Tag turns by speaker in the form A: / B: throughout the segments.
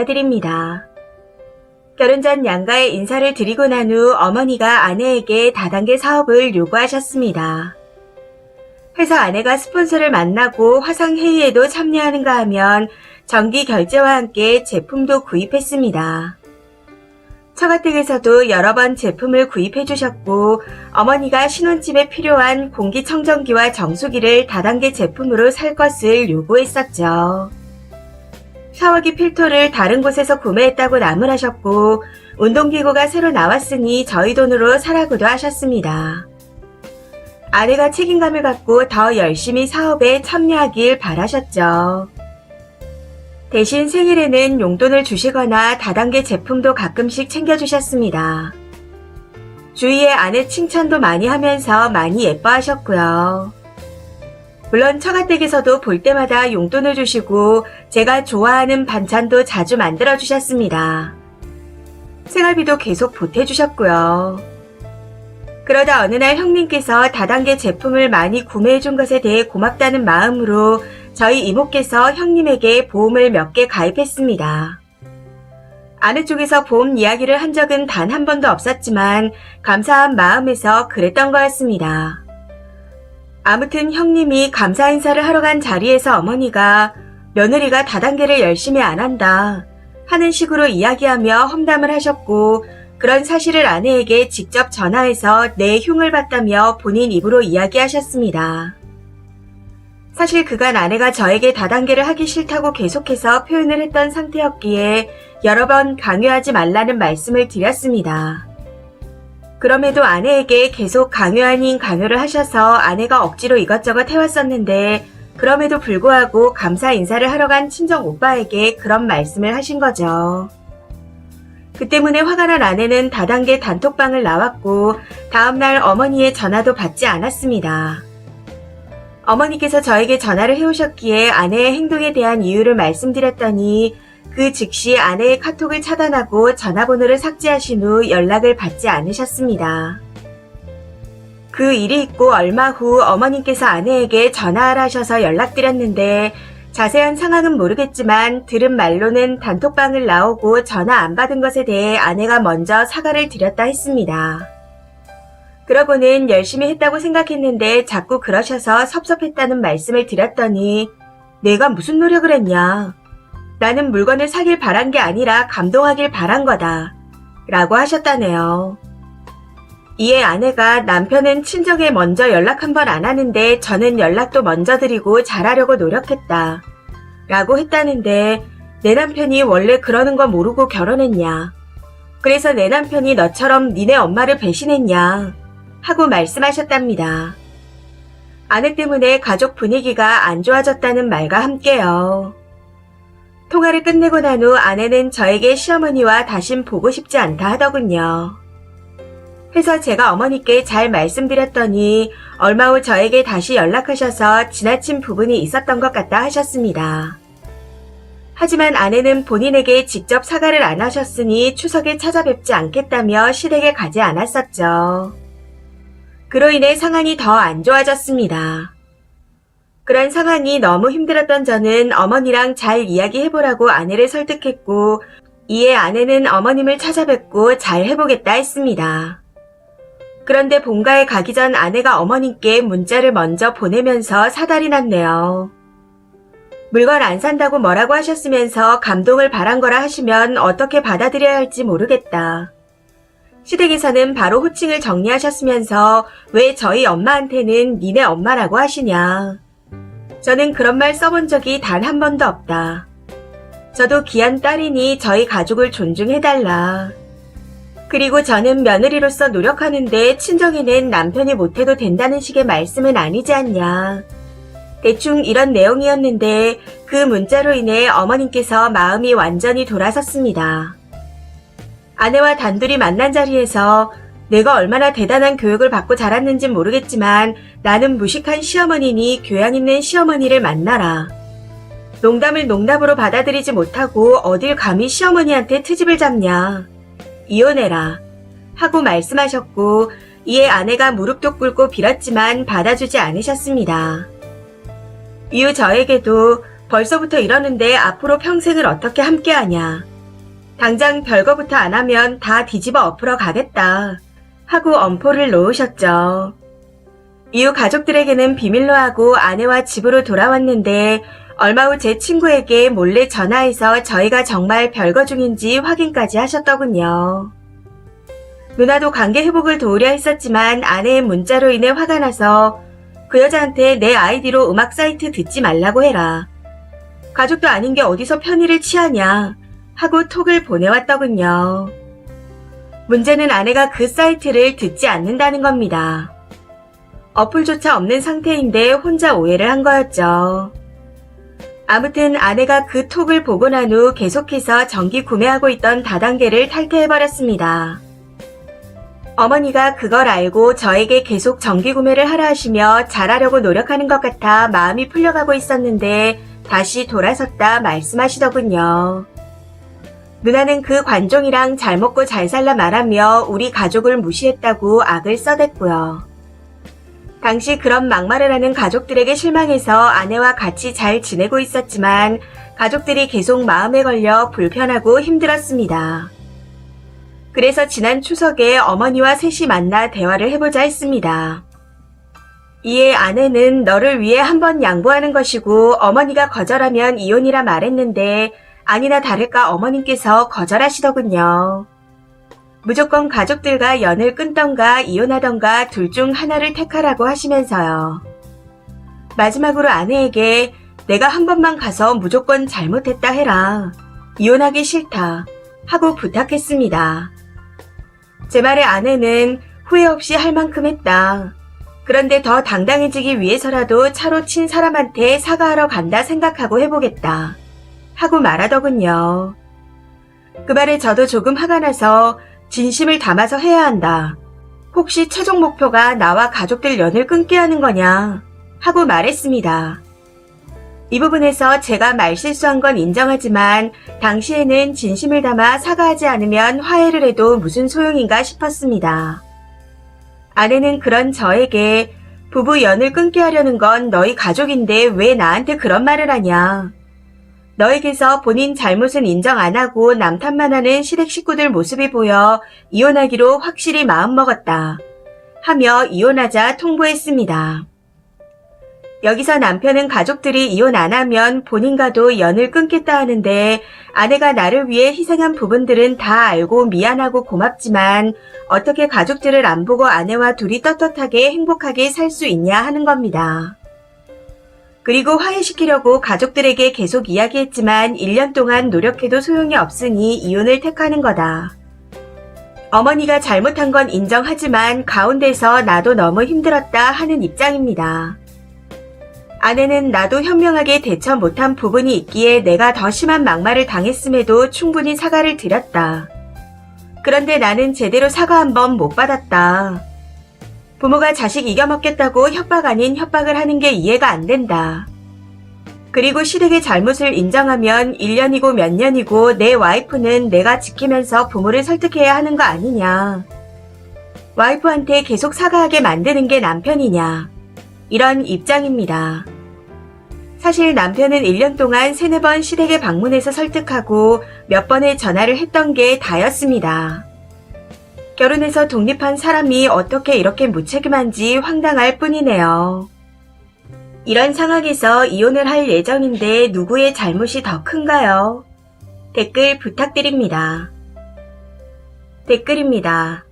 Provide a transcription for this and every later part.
A: 드립니다. 결혼 전 양가에 인사를 드리고 난 후 어머니가 아내에게 다단계 사업을 요구하셨습니다. 회사 아내가 스폰서를 만나고 화상회의에도 참여하는가 하면 정기 결제와 함께 제품도 구입했습니다. 처가댁에서도 여러 번 제품을 구입해 주셨고 어머니가 신혼집에 필요한 공기청정기와 정수기를 다단계 제품으로 살 것을 요구했었죠. 샤워기 필터를 다른 곳에서 구매했다고 나무라셨고 운동기구가 새로 나왔으니 저희 돈으로 사라고도 하셨습니다. 아내가 책임감을 갖고 더 열심히 사업에 참여하길 바라셨죠. 대신 생일에는 용돈을 주시거나 다단계 제품도 가끔씩 챙겨주셨습니다. 주위에 아내 칭찬도 많이 하면서 많이 예뻐하셨고요. 물론 처가댁에서도 볼 때마다 용돈을 주시고 제가 좋아하는 반찬도 자주 만들어주셨습니다. 생활비도 계속 보태주셨고요. 그러다 어느 날 형님께서 다단계 제품을 많이 구매해준 것에 대해 고맙다는 마음으로 저희 이모께서 형님에게 보험을 몇 개 가입했습니다. 아내 쪽에서 보험 이야기를 한 적은 단 한 번도 없었지만 감사한 마음에서 그랬던 거였습니다. 아무튼 형님이 감사 인사를 하러 간 자리에서 어머니가 며느리가 다단계를 열심히 안 한다 하는 식으로 이야기하며 험담을 하셨고 그런 사실을 아내에게 직접 전화해서 내 흉을 봤다며 본인 입으로 이야기하셨습니다. 사실 그간 아내가 저에게 다단계를 하기 싫다고 계속해서 표현을 했던 상태였기에 여러 번 강요하지 말라는 말씀을 드렸습니다. 그럼에도 아내에게 계속 강요 아닌 강요를 하셔서 아내가 억지로 이것저것 해왔었는데 그럼에도 불구하고 감사 인사를 하러 간 친정 오빠에게 그런 말씀을 하신 거죠. 그 때문에 화가 난 아내는 다단계 단톡방을 나왔고 다음날 어머니의 전화도 받지 않았습니다. 어머니께서 저에게 전화를 해오셨기에 아내의 행동에 대한 이유를 말씀드렸더니 그 즉시 아내의 카톡을 차단하고 전화번호를 삭제하신 후 연락을 받지 않으셨습니다. 그 일이 있고 얼마 후 어머님께서 아내에게 전화하라 하셔서 연락드렸는데 자세한 상황은 모르겠지만 들은 말로는 단톡방을 나오고 전화 안 받은 것에 대해 아내가 먼저 사과를 드렸다 했습니다. 그러고는 열심히 했다고 생각했는데 자꾸 그러셔서 섭섭했다는 말씀을 드렸더니 내가 무슨 노력을 했냐? 나는 물건을 사길 바란 게 아니라 감동하길 바란 거다. 라고 하셨다네요. 이에 아내가 남편은 친정에 먼저 연락 한 번 안 하는데 저는 연락도 먼저 드리고 잘하려고 노력했다. 라고 했다는데 내 남편이 원래 그러는 거 모르고 결혼했냐. 그래서 내 남편이 너처럼 니네 엄마를 배신했냐. 하고 말씀하셨답니다. 아내 때문에 가족 분위기가 안 좋아졌다는 말과 함께요. 통화를 끝내고 난 후 아내는 저에게 시어머니와 다신 보고 싶지 않다 하더군요. 해서 제가 어머니께 잘 말씀드렸더니 얼마 후 저에게 다시 연락하셔서 지나친 부분이 있었던 것 같다 하셨습니다. 하지만 아내는 본인에게 직접 사과를 안 하셨으니 추석에 찾아뵙지 않겠다며 시댁에 가지 않았었죠. 그로 인해 상황이 더 안 좋아졌습니다. 그런 상황이 너무 힘들었던 저는 어머니랑 잘 이야기해보라고 아내를 설득했고 이에 아내는 어머님을 찾아뵙고 잘 해보겠다 했습니다. 그런데 본가에 가기 전 아내가 어머님께 문자를 먼저 보내면서 사달이 났네요. 물건 안 산다고 뭐라고 하셨으면서 감동을 바란 거라 하시면 어떻게 받아들여야 할지 모르겠다. 시댁에서는 바로 호칭을 정리하셨으면서 왜 저희 엄마한테는 니네 엄마라고 하시냐. 저는 그런 말 써본 적이 단 한 번도 없다. 저도 귀한 딸이니 저희 가족을 존중해달라. 그리고 저는 며느리로서 노력하는데 친정에는 남편이 못해도 된다는 식의 말씀은 아니지 않냐. 대충 이런 내용이었는데 그 문자로 인해 어머님께서 마음이 완전히 돌아섰습니다. 아내와 단둘이 만난 자리에서 내가 얼마나 대단한 교육을 받고 자랐는진 모르겠지만 나는 무식한 시어머니니 교양 있는 시어머니를 만나라. 농담을 농담으로 받아들이지 못하고 어딜 감히 시어머니한테 트집을 잡냐. 이혼해라. 하고 말씀하셨고 이에 아내가 무릎도 꿇고 빌었지만 받아주지 않으셨습니다. 이후 저에게도 벌써부터 이러는데 앞으로 평생을 어떻게 함께하냐. 당장 별거부터 안 하면 다 뒤집어 엎으러 가겠다 하고 엄포를 놓으셨죠. 이후 가족들에게는 비밀로 하고 아내와 집으로 돌아왔는데 얼마 후 제 친구에게 몰래 전화해서 저희가 정말 별거 중인지 확인까지 하셨더군요. 누나도 관계 회복을 도우려 했었지만 아내의 문자로 인해 화가 나서 그 여자한테 내 아이디로 음악 사이트 듣지 말라고 해라. 가족도 아닌 게 어디서 편의를 취하냐 하고 톡을 보내왔더군요. 문제는 아내가 그 사이트를 듣지 않는다는 겁니다. 어플조차 없는 상태인데 혼자 오해를 한 거였죠. 아무튼 아내가 그 톡을 보고 난 후 계속해서 정기 구매하고 있던 다단계를 탈퇴해버렸습니다. 어머니가 그걸 알고 저에게 계속 정기 구매를 하라 하시며 잘하려고 노력하는 것 같아 마음이 풀려가고 있었는데 다시 돌아섰다 말씀하시더군요. 누나는 그 관종이랑 잘 먹고 잘 살라 말하며 우리 가족을 무시했다고 악을 써댔고요. 당시 그런 막말을 하는 가족들에게 실망해서 아내와 같이 잘 지내고 있었지만 가족들이 계속 마음에 걸려 불편하고 힘들었습니다. 그래서 지난 추석에 어머니와 셋이 만나 대화를 해보자 했습니다. 이에 아내는 너를 위해 한번 양보하는 것이고 어머니가 거절하면 이혼이라 말했는데 아니나 다를까 어머님께서 거절하시더군요. 무조건 가족들과 연을 끊던가 이혼하던가 둘 중 하나를 택하라고 하시면서요. 마지막으로 아내에게 내가 한 번만 가서 무조건 잘못했다 해라. 이혼하기 싫다. 하고 부탁했습니다. 제 말에 아내는 후회 없이 할 만큼 했다. 그런데 더 당당해지기 위해서라도 차로 친 사람한테 사과하러 간다 생각하고 해보겠다. 하고 말하더군요. 그 말에 저도 조금 화가 나서 진심을 담아서 해야 한다. 혹시 최종 목표가 나와 가족들 연을 끊게 하는 거냐? 하고 말했습니다. 이 부분에서 제가 말실수한 건 인정하지만 당시에는 진심을 담아 사과하지 않으면 화해를 해도 무슨 소용인가 싶었습니다. 아내는 그런 저에게 부부 연을 끊게 하려는 건 너희 가족인데 왜 나한테 그런 말을 하냐? 너에게서 본인 잘못은 인정 안 하고 남 탓만 하는 시댁 식구들 모습이 보여 이혼하기로 확실히 마음먹었다. 하며 이혼하자 통보했습니다. 여기서 남편은 가족들이 이혼 안 하면 본인과도 연을 끊겠다 하는데 아내가 나를 위해 희생한 부분들은 다 알고 미안하고 고맙지만 어떻게 가족들을 안 보고 아내와 둘이 떳떳하게 행복하게 살 수 있냐 하는 겁니다. 그리고 화해시키려고 가족들에게 계속 이야기했지만 1년 동안 노력해도 소용이 없으니 이혼을 택하는 거다. 어머니가 잘못한 건 인정하지만 가운데서 나도 너무 힘들었다 하는 입장입니다. 아내는 나도 현명하게 대처 못한 부분이 있기에 내가 더 심한 막말을 당했음에도 충분히 사과를 드렸다. 그런데 나는 제대로 사과 한 번 못 받았다. 부모가 자식 이겨먹겠다고 협박 아닌 협박을 하는 게 이해가 안 된다. 그리고 시댁의 잘못을 인정하면 1년이고 몇 년이고 내 와이프는 내가 지키면서 부모를 설득해야 하는 거 아니냐. 와이프한테 계속 사과하게 만드는 게 남편이냐. 이런 입장입니다. 사실 남편은 1년 동안 3-4번 시댁에 방문해서 설득하고 몇 번의 전화를 했던 게 다였습니다. 결혼해서 독립한 사람이 어떻게 이렇게 무책임한지 황당할 뿐이네요. 이런 상황에서 이혼을 할 예정인데 누구의 잘못이 더 큰가요? 댓글 부탁드립니다. 댓글입니다.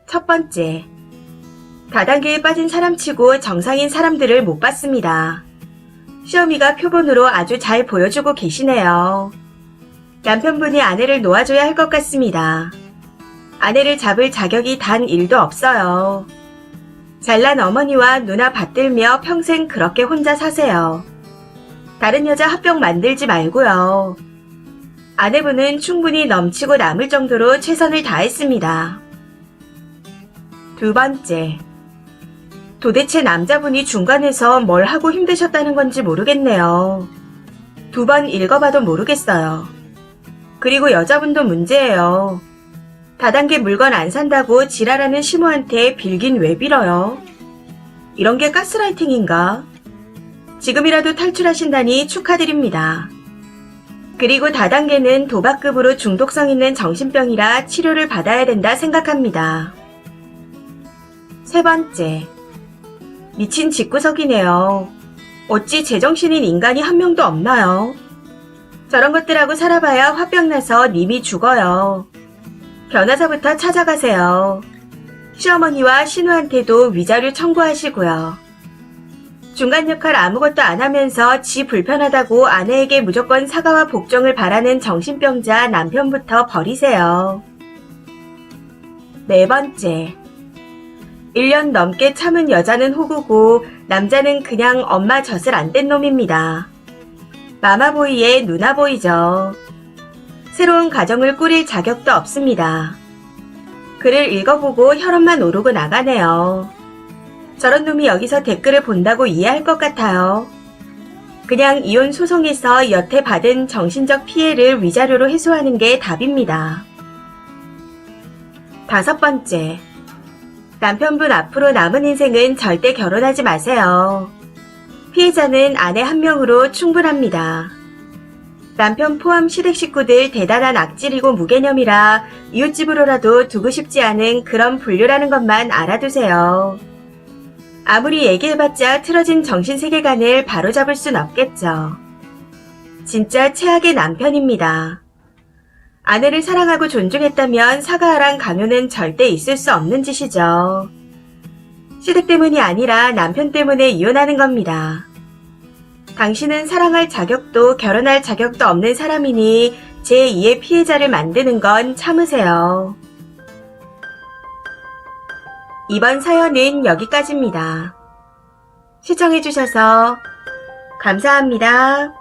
A: 첫 번째. 다단계에 빠진 사람치고 정상인 사람들을 못 봤습니다. 시어미가 표본으로 아주 잘 보여주고 계시네요. 남편분이 아내를 놓아줘야 할 것 같습니다. 아내를 잡을 자격이 단 1도 없어요. 잘난 어머니와 누나 받들며 평생 그렇게 혼자 사세요. 다른 여자 합병 만들지 말고요. 아내분은 충분히 넘치고 남을 정도로 최선을 다했습니다. 두 번째. 도대체 남자분이 중간에서 뭘 하고 힘드셨다는 건지 모르겠네요. 2번 읽어봐도 모르겠어요. 그리고 여자분도 문제예요. 다단계 물건 안 산다고 지랄하는 시모한테 빌긴 왜 빌어요? 이런 게 가스라이팅인가? 지금이라도 탈출하신다니 축하드립니다. 그리고 다단계는 도박급으로 중독성 있는 정신병이라 치료를 받아야 된다 생각합니다. 세 번째, 미친 집구석이네요. 어찌 제정신인 인간이 한 명도 없나요? 저런 것들하고 살아봐야 화병 나서 님이 죽어요. 변호사부터 찾아가세요. 시어머니와 신우한테도 위자료 청구하시고요. 중간 역할 아무것도 안 하면서 지 불편하다고 아내에게 무조건 사과와 복종을 바라는 정신병자 남편부터 버리세요. 네 번째, 1년 넘게 참은 여자는 호구고 남자는 그냥 엄마 젖을 안 뗀 놈입니다. 마마보이의 누나보이죠. 새로운 가정을 꾸릴 자격도 없습니다. 글을 읽어보고 혈압만 오르고 나가네요. 저런 놈이 여기서 댓글을 본다고 이해할 것 같아요. 그냥 이혼 소송에서 여태 받은 정신적 피해를 위자료로 해소하는 게 답입니다. 다섯 번째, 남편분 앞으로 남은 인생은 절대 결혼하지 마세요. 피해자는 아내 한 명으로 충분합니다. 남편 포함 시댁 식구들 대단한 악질이고 무개념이라 이웃집으로라도 두고 싶지 않은 그런 분류라는 것만 알아두세요. 아무리 얘기해봤자 틀어진 정신세계관을 바로잡을 순 없겠죠. 진짜 최악의 남편입니다. 아내를 사랑하고 존중했다면 사과하란 강요는 절대 있을 수 없는 짓이죠. 시댁 때문이 아니라 남편 때문에 이혼하는 겁니다. 당신은 사랑할 자격도 결혼할 자격도 없는 사람이니 제2의 피해자를 만드는 건 참으세요. 이번 사연은 여기까지입니다. 시청해주셔서 감사합니다.